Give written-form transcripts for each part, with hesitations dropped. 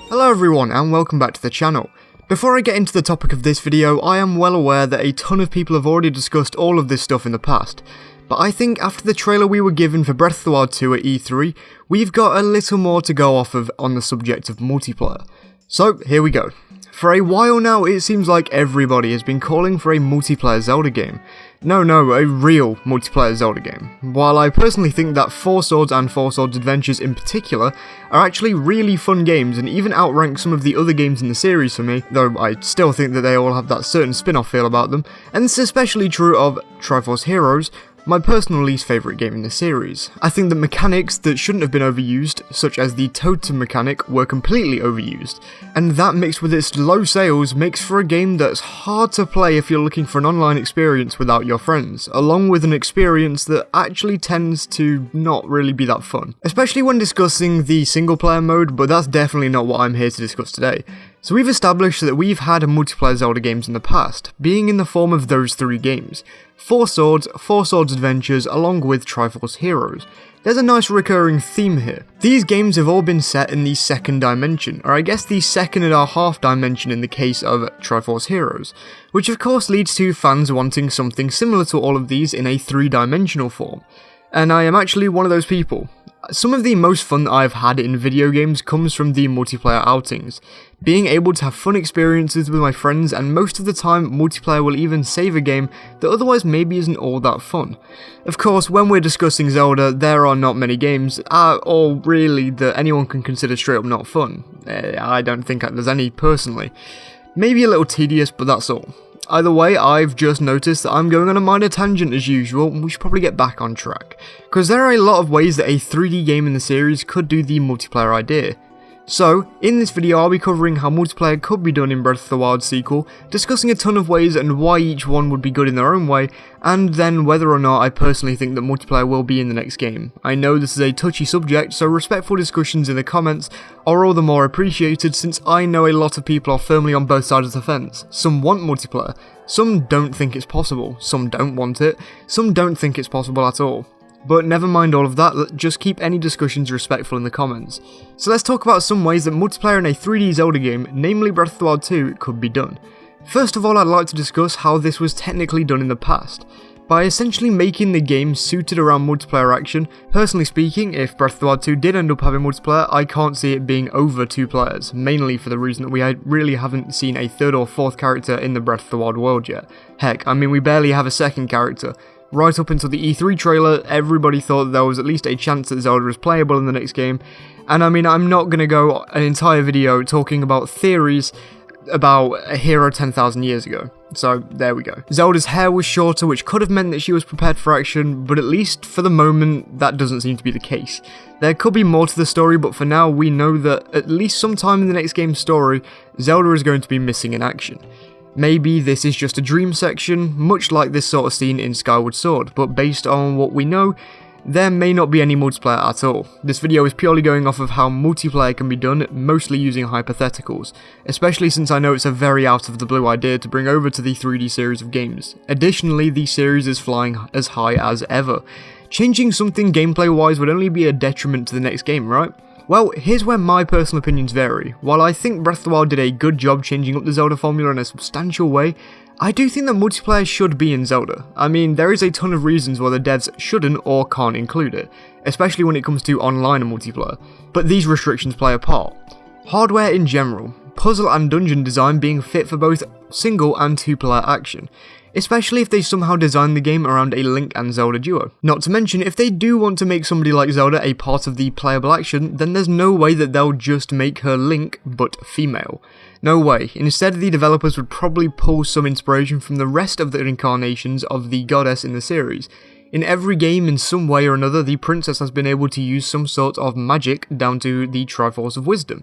Hello everyone and welcome back to the channel. Before I get into the topic of this video, I am well aware that a ton of people have already discussed all of this stuff in the past, but I think after the trailer we were given for Breath of the Wild 2 at E3, we've got a little more to go off of on the subject of multiplayer. So here we go. For a while now, it seems like everybody has been calling for a multiplayer Zelda game. No, a real multiplayer Zelda game. While I personally think that Four Swords and Four Swords Adventures in particular are actually really fun games and even outrank some of the other games in the series for me, though I still think that they all have that certain spin-off feel about them, and this is especially true of Triforce Heroes, my personal least favourite game in the series. I think that mechanics that shouldn't have been overused, such as the totem mechanic, were completely overused, and that mixed with its low sales makes for a game that's hard to play if you're looking for an online experience without your friends, along with an experience that actually tends to not really be that fun. Especially when discussing the single player mode, but that's definitely not what I'm here to discuss today. So we've established that we've had multiplayer Zelda games in the past, being in the form of those three games. Four Swords Adventures, along with Triforce Heroes. There's a nice recurring theme here. These games have all been set in the second dimension, or I guess the second and a half dimension in the case of Triforce Heroes, which of course leads to fans wanting something similar to all of these in a three-dimensional form. And I am actually one of those people. Some of the most fun that I've had in video games comes from the multiplayer outings. Being able to have fun experiences with my friends, and most of the time multiplayer will even save a game that otherwise maybe isn't all that fun. Of course, when we're discussing Zelda, there are not many games, or really, that anyone can consider straight up not fun. I don't think there's any personally. Maybe a little tedious, but that's all. Either way, I've just noticed that I'm going on a minor tangent as usual, and we should probably get back on track, because there are a lot of ways that a 3D game in the series could do the multiplayer idea. So, in this video I'll be covering how multiplayer could be done in Breath of the Wild sequel, discussing a ton of ways and why each one would be good in their own way, and then whether or not I personally think that multiplayer will be in the next game. I know this is a touchy subject, so respectful discussions in the comments are all the more appreciated since I know a lot of people are firmly on both sides of the fence. Some want multiplayer, some don't think it's possible, some don't want it, some don't think it's possible at all. But never mind all of that, just keep any discussions respectful in the comments. So let's talk about some ways that multiplayer in a 3D Zelda game, namely Breath of the Wild 2, could be done. First of all, I'd like to discuss how this was technically done in the past, by essentially making the game suited around multiplayer action. Personally speaking, if Breath of the Wild 2 did end up having multiplayer, I can't see it being over 2 players, mainly for the reason that we really haven't seen a third or fourth character in the Breath of the Wild world yet. Heck, I mean we barely have a second character. Right up until the E3 trailer, everybody thought there was at least a chance that Zelda is playable in the next game, and I mean, I'm not going to go an entire video talking about theories about a hero 10,000 years ago. So, there we go. Zelda's hair was shorter, which could have meant that she was prepared for action, but at least for the moment, that doesn't seem to be the case. There could be more to the story, but for now, we know that at least sometime in the next game's story, Zelda is going to be missing in action. Maybe this is just a dream section, much like this sort of scene in Skyward Sword, but based on what we know, there may not be any multiplayer at all. This video is purely going off of how multiplayer can be done, mostly using hypotheticals, especially since I know it's a very out of the blue idea to bring over to the 3D series of games. Additionally, the series is flying as high as ever. Changing something gameplay wise would only be a detriment to the next game, right? Well, here's where my personal opinions vary. While I think Breath of the Wild did a good job changing up the Zelda formula in a substantial way, I do think that multiplayer should be in Zelda. I mean, there is a ton of reasons why the devs shouldn't or can't include it, especially when it comes to online and multiplayer, but these restrictions play a part. Hardware in general, puzzle and dungeon design being fit for both single and two-player action, especially if they somehow design the game around a Link and Zelda duo. Not to mention, if they do want to make somebody like Zelda a part of the playable action, then there's no way that they'll just make her Link, but female. No way. Instead, the developers would probably pull some inspiration from the rest of the incarnations of the goddess in the series. In every game, in some way or another, the princess has been able to use some sort of magic down to the Triforce of Wisdom,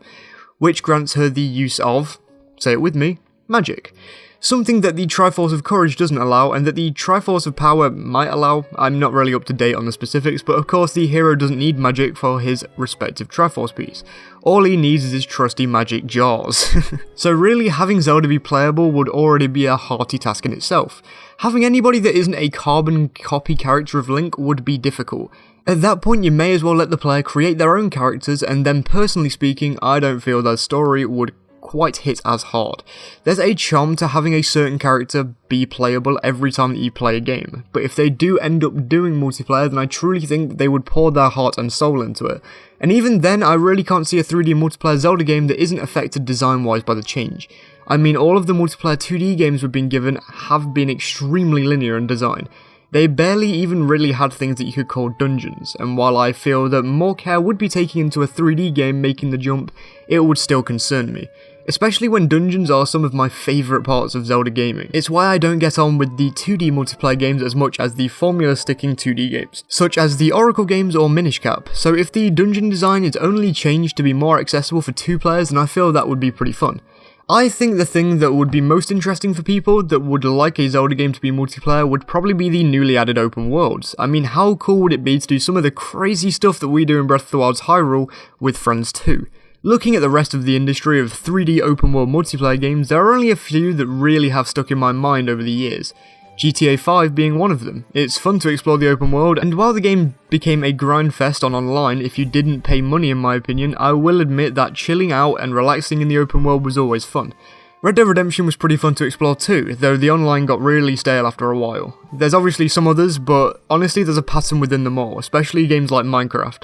which grants her the use of, say it with me, magic. something that the Triforce of Courage doesn't allow, and that the Triforce of Power might allow. I'm not really up to date on the specifics, but of course the hero doesn't need magic for his respective Triforce piece. All he needs is his trusty magic jars. So really, having Zelda be playable would already be a hearty task in itself. Having anybody that isn't a carbon copy character of Link would be difficult. At that point, you may as well let the player create their own characters, and then personally speaking, I don't feel their story would quite hit as hard. There's a charm to having a certain character be playable every time that you play a game, but if they do end up doing multiplayer, then I truly think that they would pour their heart and soul into it. And even then, I really can't see a 3D multiplayer Zelda game that isn't affected design-wise by the change. I mean, all of the multiplayer 2D games we've been given have been extremely linear in design. They barely even really had things that you could call dungeons, and while I feel that more care would be taken into a 3D game making the jump, it would still concern me. Especially when dungeons are some of my favourite parts of Zelda gaming. It's why I don't get on with the 2D multiplayer games as much as the formula-sticking 2D games, such as the Oracle games or Minish Cap. So if the dungeon design is only changed to be more accessible for 2 players, then I feel that would be pretty fun. I think the thing that would be most interesting for people that would like a Zelda game to be multiplayer would probably be the newly added open worlds. I mean, how cool would it be to do some of the crazy stuff that we do in Breath of the Wild's Hyrule with friends too? Looking at the rest of the industry of 3D open world multiplayer games, there are only a few that really have stuck in my mind over the years. GTA 5 being one of them. It's fun to explore the open world, and while the game became a grind fest on online if you didn't pay money in my opinion, I will admit that chilling out and relaxing in the open world was always fun. Red Dead Redemption was pretty fun to explore too, though the online got really stale after a while. There's obviously some others, but honestly there's a pattern within them all, especially games like Minecraft.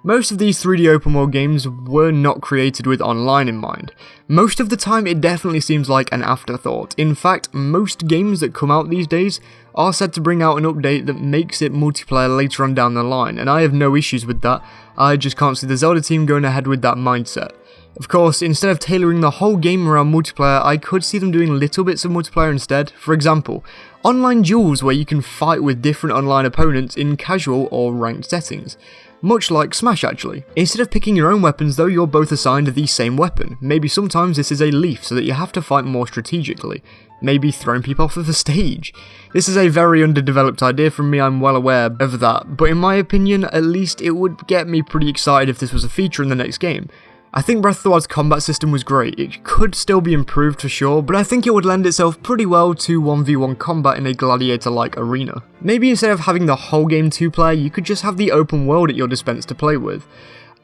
Most of these 3D open world games were not created with online in mind. Most of the time it definitely seems like an afterthought. In fact, most games that come out these days are said to bring out an update that makes it multiplayer later on down the line, and I have no issues with that. I just can't see the Zelda team going ahead with that mindset. Of course, instead of tailoring the whole game around multiplayer, I could see them doing little bits of multiplayer instead. For example, online duels where you can fight with different online opponents in casual or ranked settings. Much like Smash actually. Instead of picking your own weapons though, you're both assigned the same weapon. Maybe sometimes this is a leaf so that you have to fight more strategically. Maybe throwing people off of the stage. This is a very underdeveloped idea from me, I'm well aware of that, but in my opinion, at least it would get me pretty excited if this was a feature in the next game. I think Breath of the Wild's combat system was great. It could still be improved for sure, but I think it would lend itself pretty well to 1v1 combat in a gladiator-like arena. Maybe instead of having the whole game 2-player, you could just have the open world at your dispense to play with.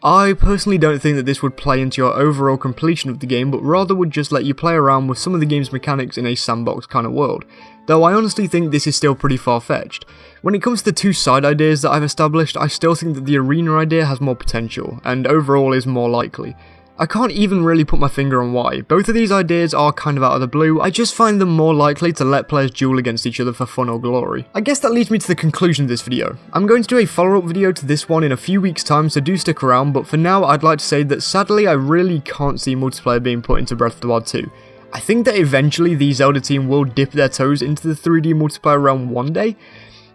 I personally don't think that this would play into your overall completion of the game, but rather would just let you play around with some of the game's mechanics in a sandbox kind of world. Though I honestly think this is still pretty far-fetched. When it comes to the 2 side ideas that I've established, I still think that the arena idea has more potential, and overall is more likely. I can't even really put my finger on why. Both of these ideas are kind of out of the blue, I just find them more likely to let players duel against each other for fun or glory. I guess that leads me to the conclusion of this video. I'm going to do a follow-up video to this one in a few weeks time, so do stick around, but for now I'd like to say that sadly I really can't see multiplayer being put into Breath of the Wild 2. I think that eventually the Zelda team will dip their toes into the 3D multiplayer realm one day,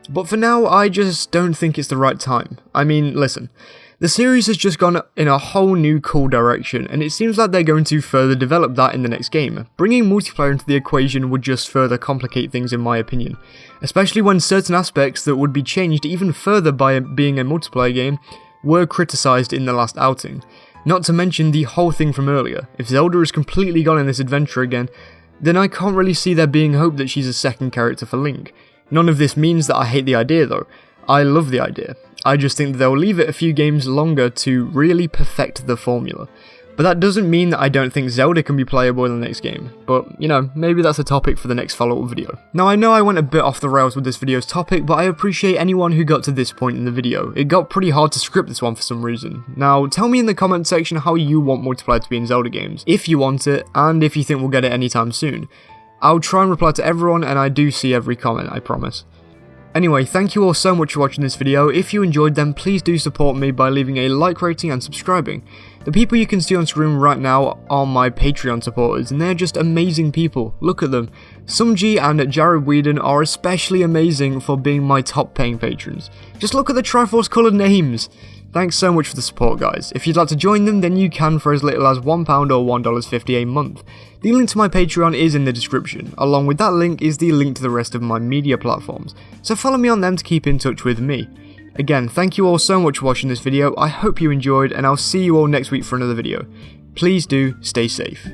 but for now I just don't think it's the right time. I mean, listen. The series has just gone in a whole new cool direction, and it seems like they're going to further develop that in the next game. Bringing multiplayer into the equation would just further complicate things in my opinion, especially when certain aspects that would be changed even further by being a multiplayer game were criticised in the last outing. Not to mention the whole thing from earlier. If Zelda is completely gone in this adventure again, then I can't really see there being hope that she's a second character for Link. None of this means that I hate the idea though. I love the idea. I just think that they'll leave it a few games longer to really perfect the formula. But that doesn't mean that I don't think Zelda can be playable in the next game. But, you know, maybe that's a topic for the next follow-up video. Now I know I went a bit off the rails with this video's topic, but I appreciate anyone who got to this point in the video. It got pretty hard to script this one for some reason. Now tell me in the comment section how you want multiplayer to be in Zelda games, if you want it, and if you think we'll get it anytime soon. I'll try and reply to everyone, and I do see every comment, I promise. Anyway, thank you all so much for watching this video. If you enjoyed them, please do support me by leaving a like rating and subscribing. The people you can see on screen right now are my Patreon supporters, and they're just amazing people. Look at them. Sumji and Jared Whedon are especially amazing for being my top paying patrons. Just look at the Triforce coloured names. Thanks so much for the support, guys. If you'd like to join them, then you can for as little as £1 or $1.50 a month. The link to my Patreon is in the description. Along with that link is the link to the rest of my media platforms, so follow me on them to keep in touch with me. Again, thank you all so much for watching this video, I hope you enjoyed, and I'll see you all next week for another video. Please do stay safe.